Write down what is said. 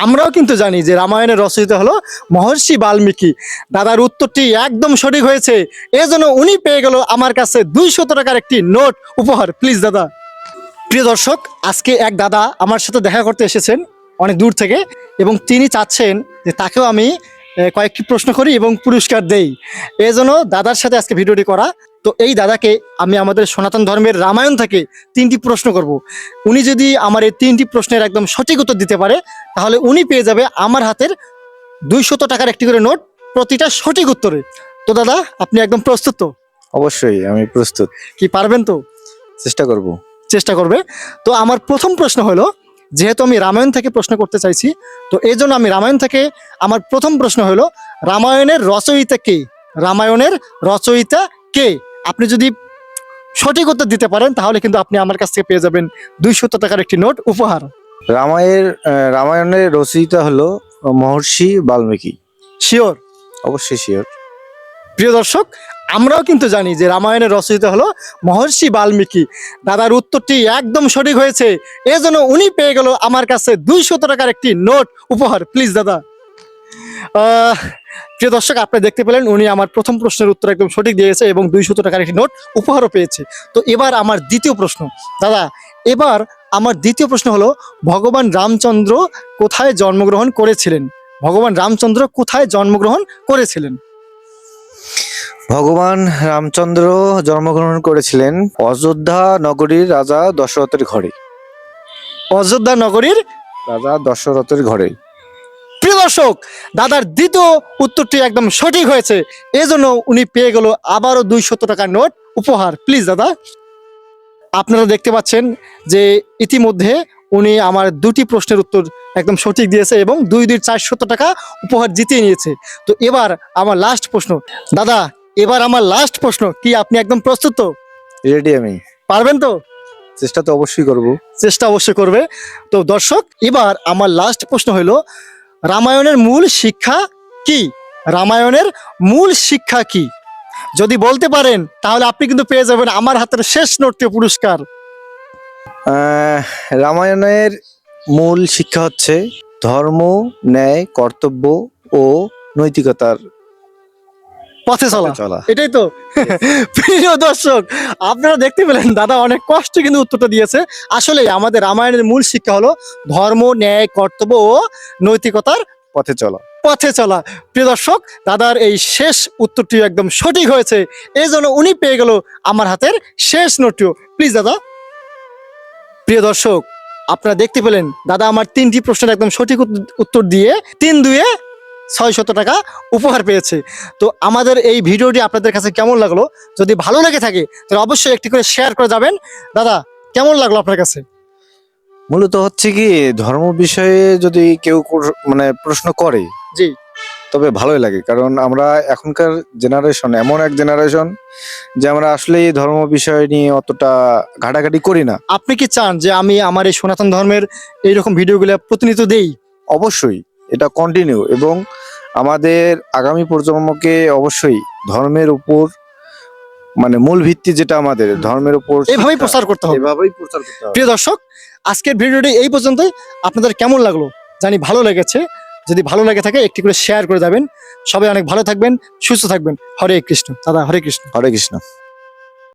আমরাও কিন্তু জানি যে রামায়ণের রচয়িতা হলো মহর্ষি বাল্মীকি। দাদার উত্তরটি একদম সঠিক হয়েছে, এজন্য উনি পেয়ে গেল আমার কাছে 200 টাকার একটি নোট উপহার। প্লিজ দাদা। প্রিয় দর্শক, আজকে এক দাদা আমার সাথে দেখা করতে এসেছেন অনেক দূর থেকে, এবং তিনি চাচ্ছেন যে তাকেও আমি কয়েকটি প্রশ্ন করি এবং পুরস্কার দেই। এই জন্য দাদার সাথে আজকে ভিডিওটি করা। তো এই দাদাকে আমি আমাদের সনাতন ধর্মের রামায়ণ থেকে 3টি প্রশ্ন করব। উনি যদি আমার এই 3টি প্রশ্নের একদম সঠিক উত্তর দিতে পারে, তাহলে উনি পেয়ে যাবে আমার হাতের 200 টাকার একটি করে নোট প্রতিটা সঠিক উত্তরে। তো দাদা, আপনি একদম প্রস্তুত তো? অবশ্যই আমি প্রস্তুত। কি পারবেন তো? চেষ্টা করব। চেষ্টা করবে। তো আমার প্রথম প্রশ্ন হলো, যেহেতু আমি রামায়ণ থেকে প্রশ্ন করতে চাইছি, তো এই জন্য আমি রামায়ণ থেকে আমার প্রথম প্রশ্ন হলো, রামায়ণের রচয়িতা কে? রামায়ণের রচয়িতা কে? আপনি যদি সঠিক উত্তর দিতে পারেন, তাহলে কিন্তু আপনি আমার কাছ থেকে পেয়ে যাবেন 200 টাকার একটি নোট উপহার। রামায়ণের রচয়িতা হলো মহর্ষি বাল্মীকি। শিওর? অবশ্যই শিওর। প্রিয় দর্শক, আমরাও কিন্তু জানি যে রামায়ণের রচয়িতা হলো মহর্ষি বাল্মীকি। দাদার উত্তরটি একদম সঠিক হয়েছে, এজন্য উনি পেয়ে গেল আমার কাছে 200 টাকার একটি নোট উপহার। প্লিজ দাদা। প্রিয় দর্শক, আপনি দেখতে পেলেন উনি আমার প্রথম প্রশ্নের উত্তর একদম সঠিক দিয়েছে এবং 200 টাকার একটি নোট উপহারও পেয়েছে। তো এবার আমার দ্বিতীয় প্রশ্ন। দাদা, এবার আমার দ্বিতীয় প্রশ্ন হলো, ভগবান রামচন্দ্র কোথায় জন্মগ্রহণ করেছিলেন? ভগবান রামচন্দ্র কোথায় জন্মগ্রহণ করেছিলেন? ভগবান রামচন্দ্র জন্মগ্রহণ করেছিলেন অযোধ্যা নগরীর রাজা দশরথের ঘরে। অযোধ্যা নগরীর রাজা দশরথের ঘরে। প্রিয় দর্শক, দাদার দ্বিতীয় উত্তরটি একদম সঠিক হয়েছে, এজন্য উনি পেয়ে গেল আবারও 200 টাকার নোট উপহার। প্লিজ দাদা। আপনারা দেখতে পাচ্ছেন যে ইতিমধ্যে উনি আমার 2টি প্রশ্নের উত্তর একদম সঠিক দিয়েছে এবং 2 400 টাকা উপহার জিতিয়ে নিয়েছে। তো এবার আমার লাস্ট প্রশ্ন। দাদা, এবার আমার লাস্ট প্রশ্ন। কি আপনি একদম প্রস্তুত তো? রেডি আমি। পারবেন তো? চেষ্টা তো অবশ্যই করব। চেষ্টা অবশ্যই করবে। তো দর্শক, এবার আমার লাস্ট প্রশ্ন হলো, রামায়ণের মূল শিক্ষা কি? রামায়ণের মূল শিক্ষা কি? যদি বলতে পারেন, তাহলে আপনি কিন্তু পেয়ে যাবেন আমার হাতের শেষ নোটটি পুরস্কার। রামায়ণের মূল শিক্ষা হচ্ছে ধর্ম, ন্যায়, কর্তব্য ও নৈতিকতার পথে চলা। চলা। এটাই তো? প্রিয় দর্শক, আপনারা দেখতে পেলেন দাদা অনেক কষ্টে কিন্তু উত্তরটা দিয়েছে। আসলে আমাদের রামায়ণের মূল শিক্ষা হলো ধর্ম, ন্যায়, কর্তব্য ও নৈতিকতার পথে চলা। পথে চলা। প্রিয় দর্শক, দাদার এই শেষ উত্তরটি একদম সঠিক হয়েছে, এই জন্য উনি পেয়ে গেল আমার হাতের শেষ নোটটিও। প্লিজ দাদা। প্রিয় দর্শক, আপনারা দেখতে পেলেন দাদা আমার 3টি প্রশ্নের একদম সঠিক উত্তর দিয়ে 3 × 2 = 600 টাকা উপহার পেয়েছে। তো আমাদের এই ভিডিওটি আপনাদের কাছে কেমন লাগলো? যদি ভালো লেগে থাকে, তাহলে অবশ্যই একটি করে শেয়ার করে যাবেন। দাদা, কেমন লাগলো আপনার কাছে? মূলত হচ্ছে কি, ধর্ম বিষয়ে যদি কেউ মানে প্রশ্ন করে, জি, তবে ভালোই লাগে। কারণ আমরা এখনকার জেনারেশন এমন এক জেনারেশন যে আমরা আসলে ধর্ম বিষয় নিয়ে অতটা ঘাটাঘাটি করি না। আপনি কি চান যে আমি আমার এই সনাতন ধর্মের এইরকম ভিডিওগুলো প্রতিনিয়ত দেই? অবশ্যই এটা কন্টিনিউ, এবং আমাদের আগামী প্রজন্মকে অবশ্যই ধর্মের উপর, মানে মূল ভিত্তি যেটা আমাদের ধর্মের উপর, এভাবেই প্রচার করতে হবে। এভাবেই প্রচার করতে হবে। প্রিয় দর্শক, আজকের ভিডিওটি এই পর্যন্তই। আপনাদের কেমন লাগলো জানি ভালো লেগেছে। যদি ভালো লেগে থাকে, একটি করে শেয়ার করে যাবেন। সবাই অনেক ভালো থাকবেন, সুস্থ থাকবেন। হরে কৃষ্ণ। দাদা, হরে কৃষ্ণ। হরে কৃষ্ণ।